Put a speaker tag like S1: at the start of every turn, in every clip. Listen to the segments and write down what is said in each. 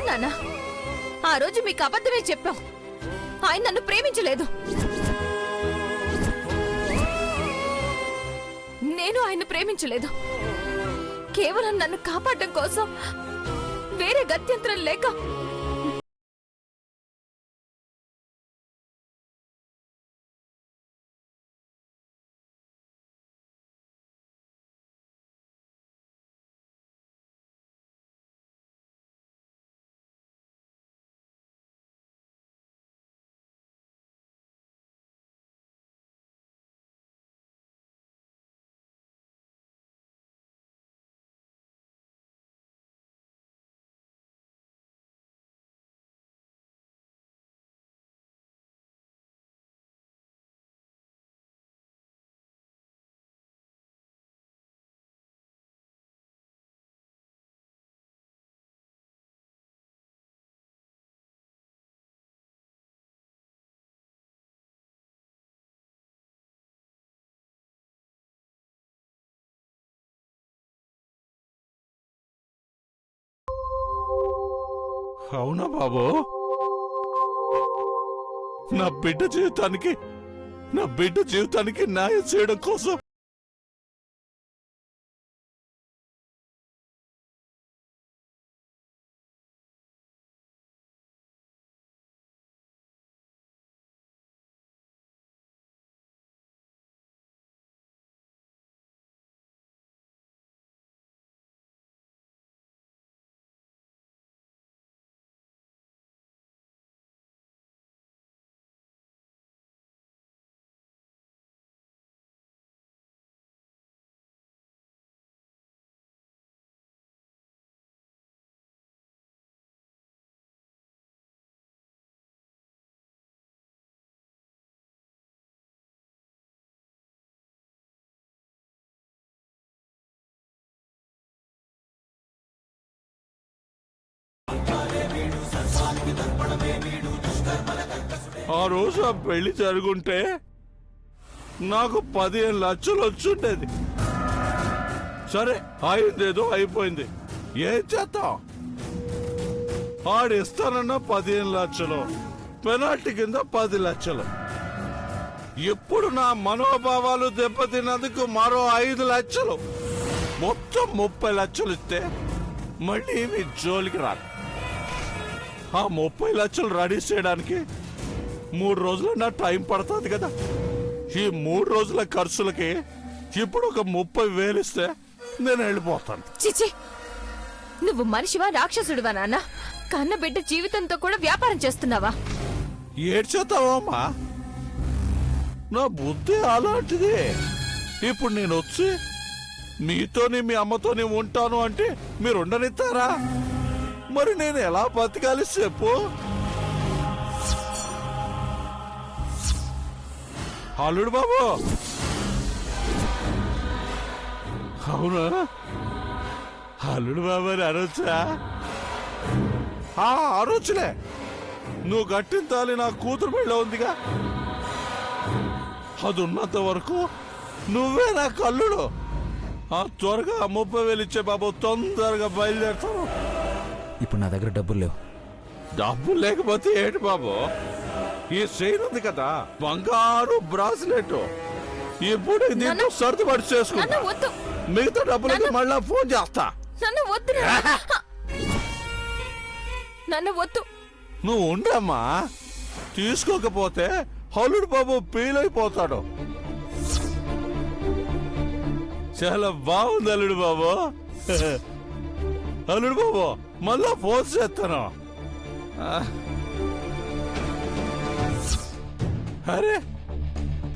S1: నాన్న, ఆ రోజు మీకు అబద్ధమే చెప్పాం. ఆయన నన్ను ప్రేమించలేదు. నేను ఆయన ప్రేమించలేదు. కేవలం నన్ను కాపాడడం కోసం వేరే గత్యంతరం లేక
S2: అవునా బాబు? నా బిడ్డ జీవితానికి న్యాయం చేయడం కోసం ఆ రోజు ఆ పెళ్లి జరుగుంటే నాకు 15 లక్షలు వచ్చుండేది. సరే, అయిందేదో అయిపోయింది. ఏం చేద్దాం? ఆడిస్తానన్న 15 లక్షలు, పెనాల్టీ కింద 10 లక్షలు. ఇప్పుడు నా మనోభావాలు దెబ్బతిన్నందుకు మరో 5 లక్షలు, మొత్తం 30 లక్షలు ఇస్తే మళ్ళీ మీ జోలికి రాదు. ఆ 30 లక్షలు రెడీ చేయడానికి 3 రోజులు నా టైం పడుతుంది కదా. ఈ 3 రోజుల ఖర్చులకి ఇప్పుడు ఒక 30,000 ఇస్తే నేను వెళ్ళిపోతాను.
S1: చిచి, నువ్వు మనిషివా రాక్షసుడివా నాన్న? కన్న బిడ్డ జీవితంతో కూడా వ్యాపారం చేస్తున్నావా?
S2: ఏడ్చేతావమ్మా? నా బుద్ధి అలాంటిది. ఇప్పుడు నేను వచ్చి మీతోని మీ అమ్మతోని ఉంటాను అంటే మీరు ఉండనిస్తారా? మరి నేను ఎలా బతకాలి చెప్పు? అల్లుడు బాబు, అవునా? అల్లుడు బాబు అని అనొచ్చా? అనొచ్చులే. నువ్వు కట్టిన తాలి నా కూతురు పెళ్ళ ఉందిగా, అది ఉన్నంత వరకు నువ్వే నా కల్లుడు. త్వరగా 30,000 ఇచ్చే బాబు, తొందరగా బయలుదేరుతాను.
S3: ఇప్పుడు నా దగ్గర డబ్బులు లేవు.
S2: డబ్బులు లేకపోతే ఏంటి బాబు? ఈ చైన్ ఉంది కదా, బంగారు బ్రాస్లెట్. ఇప్పుడు దీంతో సర్దుబాటు చేసుకుంటా. మిగతా డబ్బులకి మళ్ళా ఫోన్ చేస్తా.
S1: నన్ను వద్దు.
S2: నువ్వు ఉండమ్మా. తీసుకోకపోతే అల్లుడు బాబు పీలైపోతాడు. చాలా బాగుంది అల్లుడు బాబు. అల్లుడు బాబు, మళ్ళా ఫోన్ చేస్తాను. అరే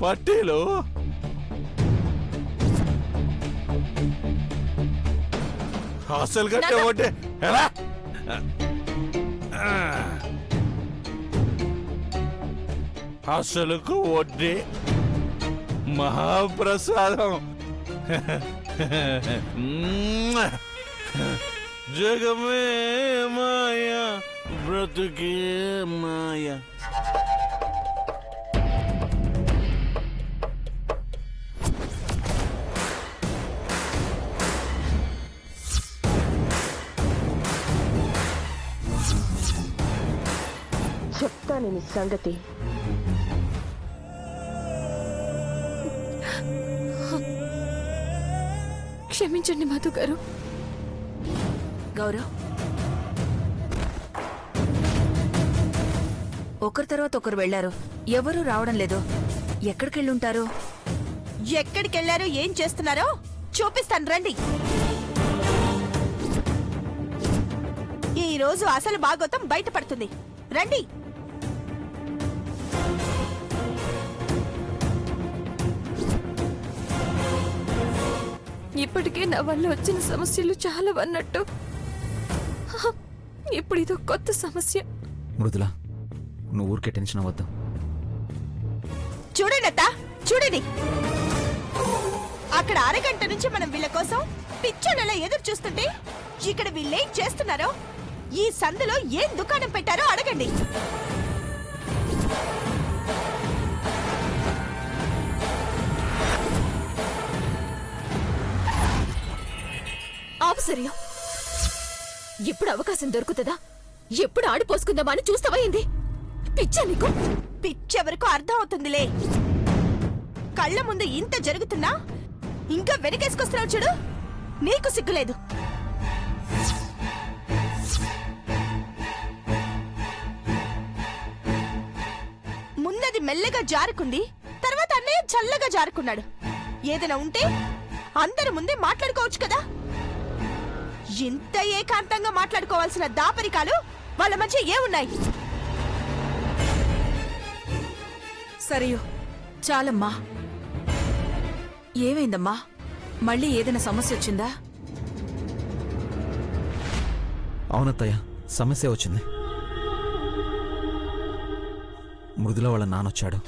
S2: పట్టీలు, అసలు కట్టే ఎలా? అసలుకు వడ్డీ మహాప్రసాదం. జగమే మాయా, బ్రతుకే మాయా.
S4: చెప్తాను నీ సంగతి.
S1: క్షమించండి మధు గారు.
S5: గౌరవ్, ఒకరి తర్వాత ఒకరు వెళ్లారు, ఎవరూ రావడం లేదు. ఎక్కడికెళ్ళుంటారు?
S4: ఎక్కడికెళ్లారో ఏం చేస్తున్నారో చూపిస్తాను రండి. ఈ రోజు అసలు భాగవతం బయటపడుతుంది రండి.
S1: ఇప్పటికే నా వల్ల వచ్చిన సమస్యలు చాలా అన్నట్టు ఇప్పుడు ఇదో కొత్త సమస్య.
S3: మృదుల, నువ్వు ఊరికే టెన్షన్ అవ్వద్దు.
S4: చూడండి అత్త, చూడండి. అక్కడ అరగంట నుంచి మనం వీళ్ళ కోసం పిచ్చోళ్ళలా ఎదురు చూస్తుంటే ఇక్కడ వీళ్ళేం చేస్తున్నారో, ఈ సందులో ఏం దుకాణం పెట్టారో అడగండి.
S1: ఆపసర్యం, ఎప్పుడు అవకాశం దొరుకుతుందా, ఎప్పుడు ఆడిపోసుకుందామా అని చూస్తావైంది. పిచ్చా నీకు?
S4: పిచ్చెవరకు అర్థం అవుతుందిలే. కళ్ళ ముందు ఇంత జరుగుతున్నా ఇంకా వెనకేసుకొస్తున్నావు చూడు, నీకు సిగ్గులేదు. ముందది మెల్లగా జారుకుంది, తర్వాత అన్నయ్య చల్లగా జారుకున్నాడు. ఏదైనా ఉంటే అందరి ముందే మాట్లాడుకోవచ్చు కదా. ఇంత ఏకాంతంగా మాట్లాడుకోవాల్సిన దాపరికాలు వాళ్ళ మధ్య ఏమున్నాయి?
S5: సరియు, చాలమ్మా. ఏమైందమ్మా? మళ్ళీ ఏదైనా సమస్య వచ్చిందా?
S3: అవునత్తయ్య, సమస్య వచ్చింది. మృదుల వాళ్ళ నాన్నొచ్చాడు.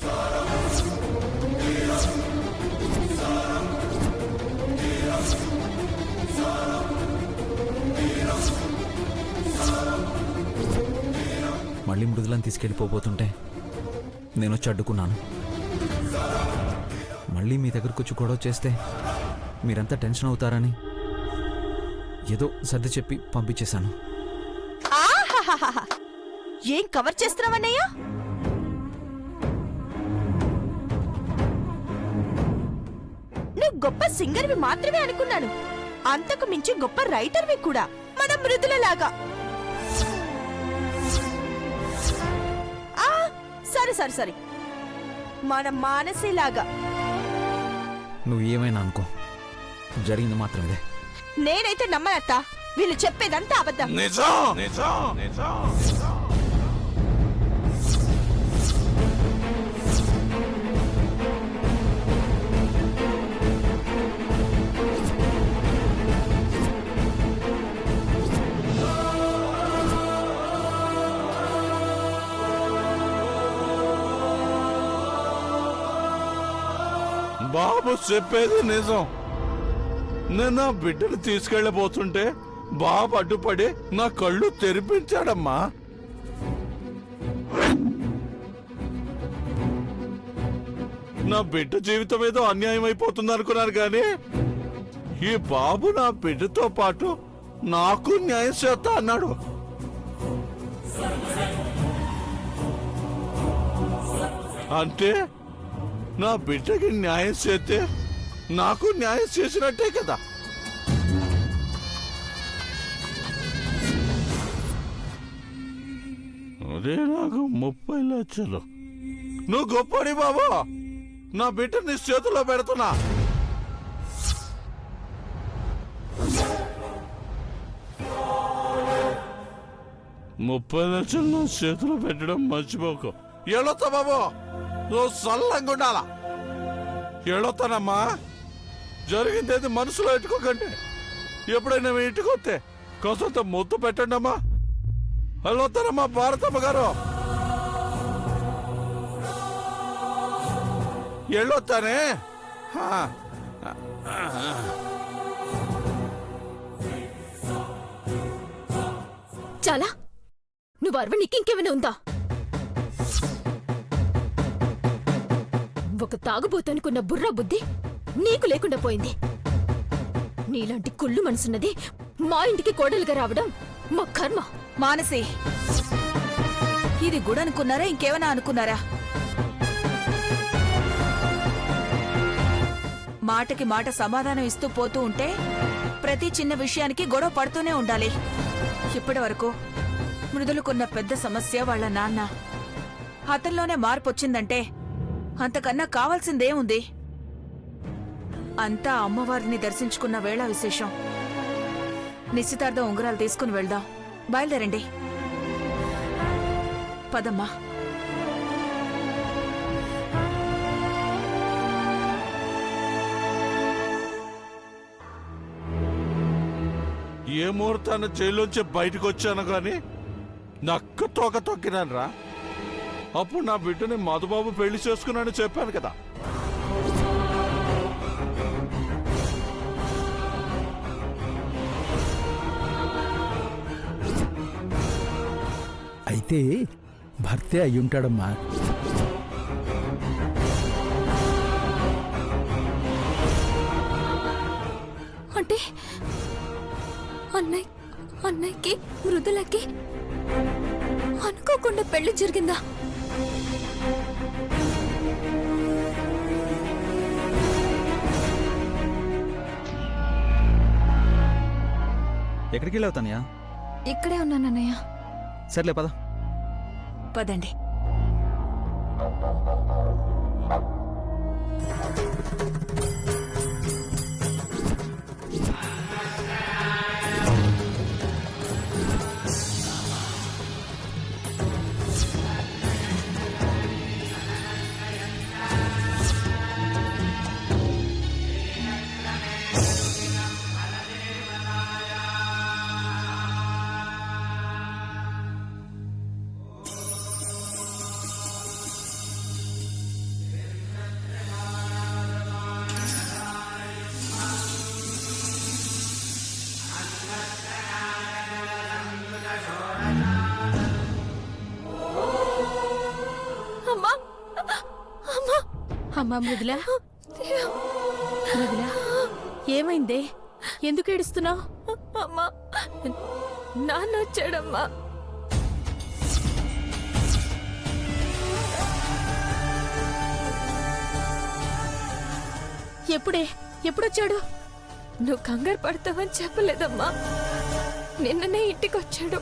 S3: మళ్ళీ మృదులను తీసుకెళ్ళిపోబోతుంటే నేను వచ్చి అడ్డుకున్నాను. మళ్ళీ మీ దగ్గరకు వచ్చి గొడవ చేస్తే మీరంతా టెన్షన్ అవుతారని ఏదో సర్ది చెప్పి పంపించేశాను.
S4: ఆహాహాహా! ఏం కవర్ చేస్తున్నావన్నయ్యా? నువ్వు గొప్ప సింగర్వి మాత్రమే అనుకున్నాను. అంతకు మించి గొప్ప రైటర్వి కూడా, మన మృదులలాగా. సరే సరే సరే, మన మానసిలాగా.
S3: నువ్వు ఏమైనా అనుకో, జరిగింది మాత్రం ఇదే.
S4: నేనైతే నమ్మనత్తా, వీళ్ళు చెప్పేదంతా అబద్ధం.
S2: నిజం నిజం నిజం. బాబు చెప్పేది నిజం. నేను నా బిడ్డను తీసుకెళ్ళబోతుంటే బాబు అడ్డుపడి నా కళ్ళు తెరిపించాడమ్మా. నా బిడ్డ జీవితం ఏదో అన్యాయం అయిపోతుంది అనుకున్నాను కానీ ఈ బాబు నా బిడ్డతో పాటు నాకు న్యాయం చేస్తా అన్నాడు. అంటే నా బిడ్డకి న్యాయం చేస్తే నాకు న్యాయం చేసినట్టే కదా. అదే నాకు 30 లక్షలు. నువ్వు గొప్పడి బాబు, నా బిడ్డ నీ చేతిలో పెడుతున్నా. $30 లక్షలు నా చేతిలో పెట్టడం మర్చిపోకు. ఎళ్ళొత్తా బాబు, నువ్వు సల్లంగా ఉండాలా. ఎళ్ళొత్తానమ్మా. జరిగిందేది మనసులో ఎట్టుకోకండి. ఎప్పుడైనా మీ ఇంటికి వస్తే కాసంత ముద్దు పెట్టండి అమ్మా. వెళ్ళొత్తానమ్మా భారతమ్మ గారు. ఎళ్ళొత్తానే.
S1: చాలా, నువ్వు అరవ నీకు ఇంకేమైనా ఉందా? ఒక తాగుబోతనుకున్న బుర్రా బుద్ధి నీకు లేకుండా పోయింది. నీలాంటి కుళ్ళు మనసున్నది మా ఇంటికి కోడలుగా రావడం మా కర్మ.
S5: మానసి, ఇది గుడి అనుకున్నారా ఇంకేమైనా అనుకున్నారా? మాటకి మాట సమాధానం ఇస్తూ పోతూ ఉంటే ప్రతి చిన్న విషయానికి గొడవ పడుతూనే ఉండాలి. ఇప్పటి వరకు మృదులుకున్న పెద్ద సమస్య వాళ్ళ నాన్న. అతనిలోనే మార్పు వచ్చిందంటే అంతకన్నా కావాల్సిందేముంది? అంతా అమ్మవారిని దర్శించుకున్న వేళ విశేషం. నిశ్చితార్థం ఉంగరాలు తీసుకుని వెళ్దాం. బయలుదేరండి. పదమ్మా.
S2: ఏ ముహూర్తాన్ని జైల్లోంచి బయటకు వచ్చాను కానీ నక్క తోక తొక్కినాను రా. అప్పుడు నా బిడ్డని మధుబాబు పెళ్లి చేసుకున్నానని చెప్పాను కదా.
S6: అయితే భర్తే అయ్యుంటాడమ్మా.
S1: అంటే అన్నయ్యకి మృదులకి అనుకోకుండా పెళ్లి జరిగిందా?
S3: ఎక్కడికి వెళ్ళవుతానయ్యా?
S1: ఇక్కడే ఉన్నానన్నయ్య.
S3: సర్లే పద.
S5: పదండి.
S7: అమ్మా మృదులా, మృదులా ఏమైందే? ఎందుకు ఏడుస్తున్నావు?
S1: అమ్మా, నాన్న వచ్చాడమ్మా.
S7: ఎప్పుడొచ్చాడు?
S1: నువ్వు కంగారు పడతావని చెప్పలేదమ్మా. నిన్ననే ఇంటికి వచ్చాడు.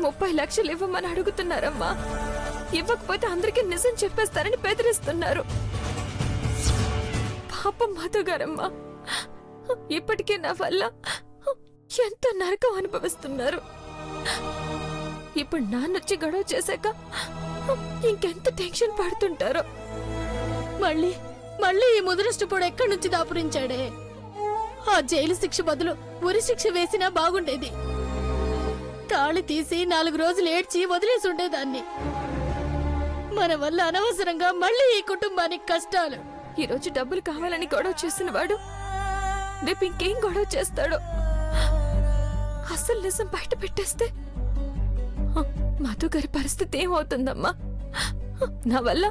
S1: $30 లక్షలు ఇవ్వమని అడుగుతున్నారమ్మా. ఇవ్వకపోతే అందరికీ నిజం చెప్పేస్తారని బెదిరిస్తున్నారు. పాపం మధు గారమ్మా, ఇప్పటికే నా వల్ల ఎంతో నరకం అనుభవిస్తున్నారు. ఇప్పుడు నాన్నొచ్చి గొడవ చేశాక ఇంకెంత టెన్షన్ పడుతుంటారో.
S7: మళ్ళీ ఈ ముదరష్టపోడు ఎక్కడి నుంచి దాపురించాడే? ఆ జైలు శిక్ష బదులు ఉరి శిక్ష వేసినా బాగుండేది. తాళి తీసి 4 రోజులు ఏడ్చి వదిలేసి ఉండేదాన్ని. మన వల్ల అనవసరంగా మళ్ళీ ఈ కుటుంబానికి కష్టాలు.
S1: ఈరోజు డబ్బులు కావాలని గొడవ చేసిన వాడు రేపు ఇంకేం గొడవ చేస్తాడో. అసలు నిజం బయట పెట్టేస్తే మధు గారి పరిస్థితి ఏమవుతుందమ్మా? నా వల్ల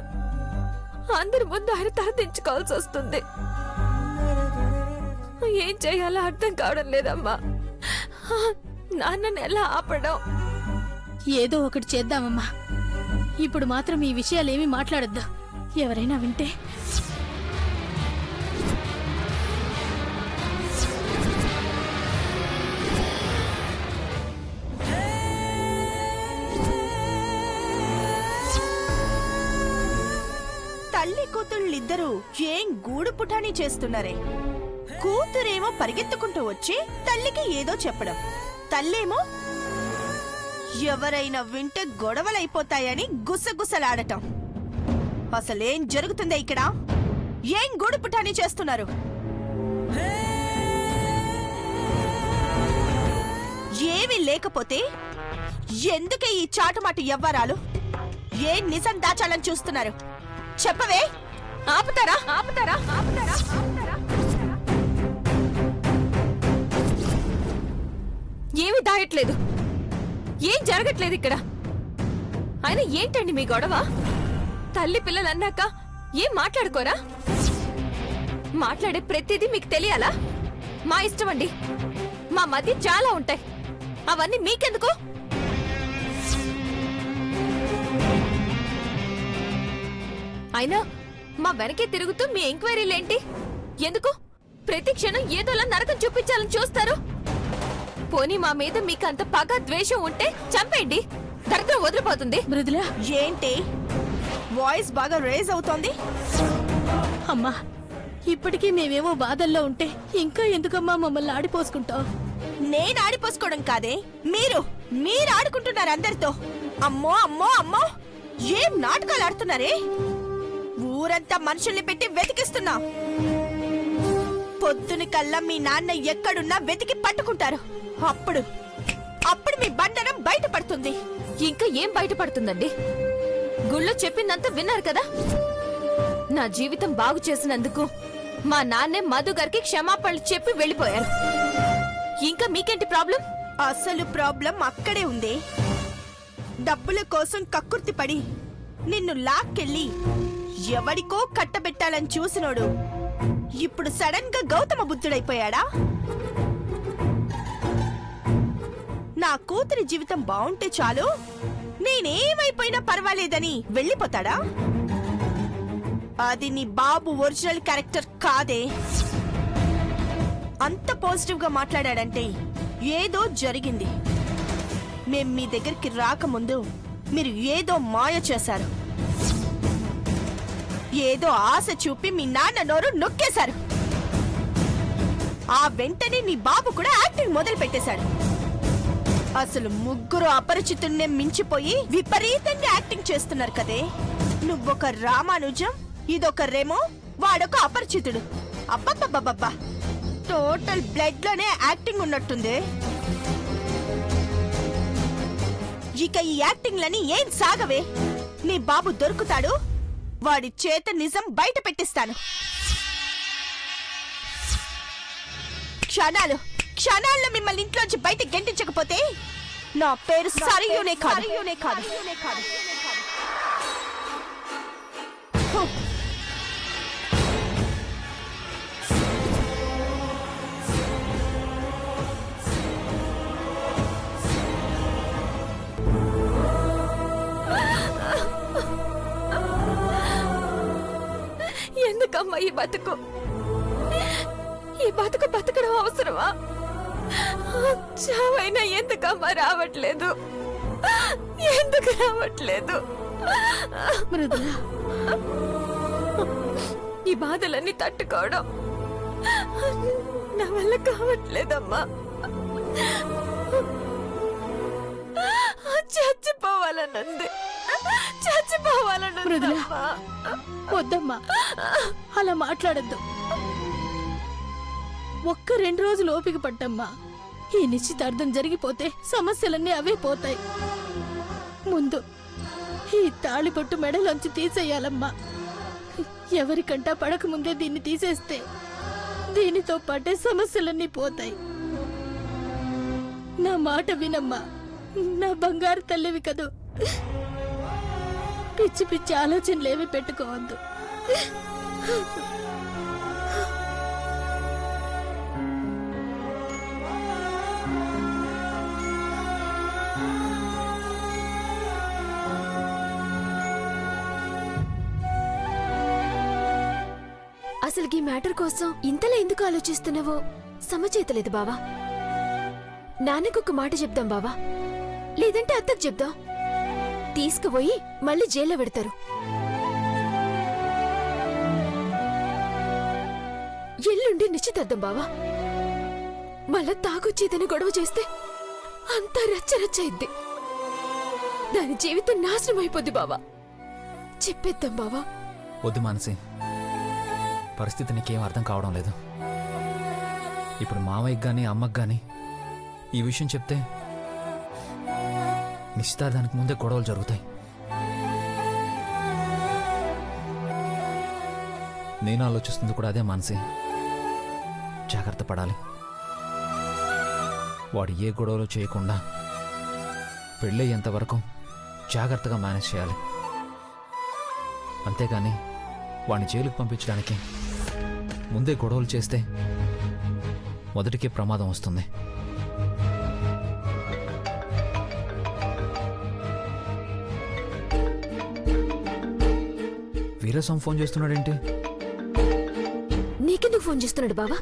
S1: అందరి ముందు ఆయన తలదించుకోవాల్సి వస్తుంది. ఏం చేయాలో అర్థం కావడం లేదమ్మా. నాన్నని ఎలా ఆపడం?
S7: ఏదో ఒకటి చేద్దామమ్మా. ఇప్పుడు మాత్రం ఈ విషయాలేమీ మాట్లాడొద్దు. ఎవరైనా వింటే.
S4: తల్లి కూతుళ్ళిద్దరూ ఏం గూడు పుటాని చేస్తున్నారే. కూతురేమో పరిగెత్తుకుంటూ వచ్చి తల్లికి ఏదో చెప్పడం, తల్లేమో ఎవరైనా వింటే గొడవలైపోతాయని గుసగుసలాడటం. అసలేం జరుగుతుందే ఇక్కడ? ఏం గూడు పుటాని చేస్తున్నారు? ఏమీ లేకపోతే ఎందుకే ఈ చాటుమాటు ఎవ్వరాలు? ఏ నిజం దాచాలని చూస్తున్నారు? చెప్పవే.
S1: ఆపుతారా? ఆపుతారా? ఆపుతారా? ఆపుతారా? ఏమీ దాయట్లేదు. ఏం జరగట్లేదు ఇక్కడ. ఆయన ఏంటండి మీ గొడవ? తల్లి పిల్లలు అన్నాక ఏం మాట్లాడుకోరా? మాట్లాడే ప్రతిదీ మీకు తెలియాలా? మా ఇష్టం అండి. మా మధ్య చాలా ఉంటాయి. అవన్నీ మీకెందుకు? అయినా మా వెనకే తిరుగుతూ మీ ఎంక్వైరీలేంటి? ఎందుకు ప్రతి క్షణం ఏదోలా నరకం చూపించాలని చూస్తారు? పోనీ మా మీద మీకు అంత పగ ద్వేషం ఉంటే చంపేయండి, దరిద్రం వదిలిపోతుంది.
S7: మృదుల,
S4: ఏంటి వాయిస్ బాగా రేజ్ అవుతోంది?
S7: అమ్మా, ఇప్పటికీ మేమేమో బాధల్లో ఉంటే ఇంకా ఎందుకమ్మా మమ్మల్ని ఆడిపోసుకుంటావు?
S4: నేను ఆడిపోసుకోవడం కాదే, మీరు ఆడుకుంటున్నారు అందరితో. అమ్మో అమ్మో అమ్మో, ఏం నాటకాలు ఆడుతున్నారే! ఊరంతా మనుషుల్ని పెట్టి వెతికిస్తున్నా. పొద్దున కల్లా మీ నాన్న ఎక్కడున్నా వెతికి పట్టుకుంటారు. అప్పుడు మీ బండరం బయటపడుతుంది.
S1: ఇంకా ఏం బయటపడుతుందండి? గుళ్ళో చెప్పిందంతా విన్నారు కదా. నా జీవితం బాగు చేసినందుకు మా నాన్నే మధు గారికి క్షమాపణలు చెప్పి వెళ్ళిపోయారు. ఇంకా మీకేంటి ప్రాబ్లం?
S4: అసలు ప్రాబ్లం అక్కడే ఉంది. డబ్బుల కోసం కక్కుర్తి పడి నిన్ను లాక్కెళ్ళి ఎవడికో కట్టబెట్టాలని చూసినోడు ఇప్పుడు సడన్ గా గౌతమ బుద్ధుడైపోయాడా? నా కూతురి జీవితం బావుంటే చాలు, నేనేమైపోయినా పర్వాలేదని వెళ్ళిపోతాడా? అది నీ బాబు ఒరిజినల్ క్యారెక్టర్ కాదే. అంత పాజిటివ్ గా మాట్లాడాడంటే ఏదో జరిగింది. మేం మీ దగ్గరికి రాకముందు మీరు ఏదో మాయ చేశారు. ఏదో ఆశ చూపి మీ నాన్న నోరు నొక్కేశారు. ఆ వెంటనే నీ బాబు కూడా యాక్టింగ్ మొదలు పెట్టేశాడు. అసలు ముగ్గురు అపరిచితున్నే మించిపోయి విపరీతంగా యాక్టింగ్ చేస్తున్నారు కదే. నువ్వొక రామానుజం, ఇదొక రెమో, వాడొక అపరిచితుడు. అబ్బబ్బబ్బబ్బా, టోటల్ బ్లడ్ లోనే యాక్టింగ్ ఉన్నట్టుంది. ఇక ఈ యాక్టింగ్లని ఏం సాగవే. నీ బాబు దొరుకుతాడు, వాడి చేత నిజం బయట పెట్టిస్తాను. క్షణాల్లో మిమ్మల్ని ఇంట్లోంచి బయట గెంటించకపోతే నా పేరు సరియునే కాదు.
S1: ఎందుకమ్మా ఈ బతుకు? ఈ బతుకు బతకడం అవసరమా? చావైనా ఎందుకమ్మా రావట్లేదు? ఎందుకు రావట్లేదు?
S7: మృదుల,
S1: ఈ బాధలన్నీ తట్టుకోవడం నా వల్ల కావట్లేదమ్మా. చచ్చిపోవాలనుంది,
S7: మృదుల,
S1: చచ్చిపోవాలనుందమ్మా.
S7: వద్దమ్మా, అలా మాట్లాడద్దు. ఒక్క 2 రోజులు ఓపిక పట్టమ్మా. ఈ నిశ్చితార్థం జరిగిపోతే సమస్యలన్నీ అవే పోతాయి. ముందు ఈ తాళిబొట్టు మెడలోంచి తీసేయాలమ్మా. ఎవరికంటా పడకముందే దీన్ని తీసేస్తే దీనితో పాటే సమస్యలన్నీ పోతాయి. నా మాట వినమ్మా, నా బంగారు తల్లివి కదూ. పిచ్చి పిచ్చి ఆలోచనలేవి పెట్టుకోవద్దు.
S1: అసలు ఈ మ్యాటర్ కోసం ఇంతలా ఎందుకు ఆలోచిస్తున్నావో సమచేతలేదు బావా. నాన్నకొక మాట చెప్దాం బావా, లేదంటే అత్తకు చెప్దాం. తీసుకుపోయి మళ్ళీ జైల్లో పెడతారు. ఎల్లుండి నిశ్చితార్థం బావా. మళ్ళా తాగొచ్చేదని గొడవ చేస్తే అంతా రచ్చరచ్చయిద్ది. దాని జీవితం నాశనం అయిపోద్ది బావా. చెప్పేద్దాం బావా.
S3: వద్దు మానసి, పరిస్థితి నీకేం అర్థం కావడం లేదు. ఇప్పుడు మావయ్యకి కానీ అమ్మకి కానీ ఈ విషయం చెప్తే నిశ్చితార్థానికి ముందే గొడవలు జరుగుతాయి. నేను ఆలోచిస్తుంది కూడా అదే మానసి. జాగ్రత్త పడాలి. వాడు ఏ గొడవలు చేయకుండా పెళ్ళయ్యేంత వరకు జాగ్రత్తగా మేనేజ్ చేయాలి. అంతేగాని వాడిని జైలుకు పంపించడానికి ముందే గొడవలు చేస్తే మొదటికే ప్రమాదం వస్తుంది. వీరస్వామి ఫోన్ చేస్తున్నాడేంటి?
S1: నీకెందుకు ఫోన్ చేస్తున్నాడు బావా?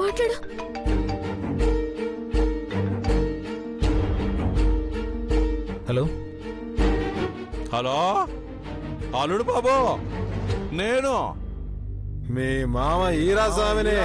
S1: మాట్లాడు.
S3: హలో,
S2: హలో అల్లుడు బాబు, నేను
S8: మీ మామ ఈరాస్వామిని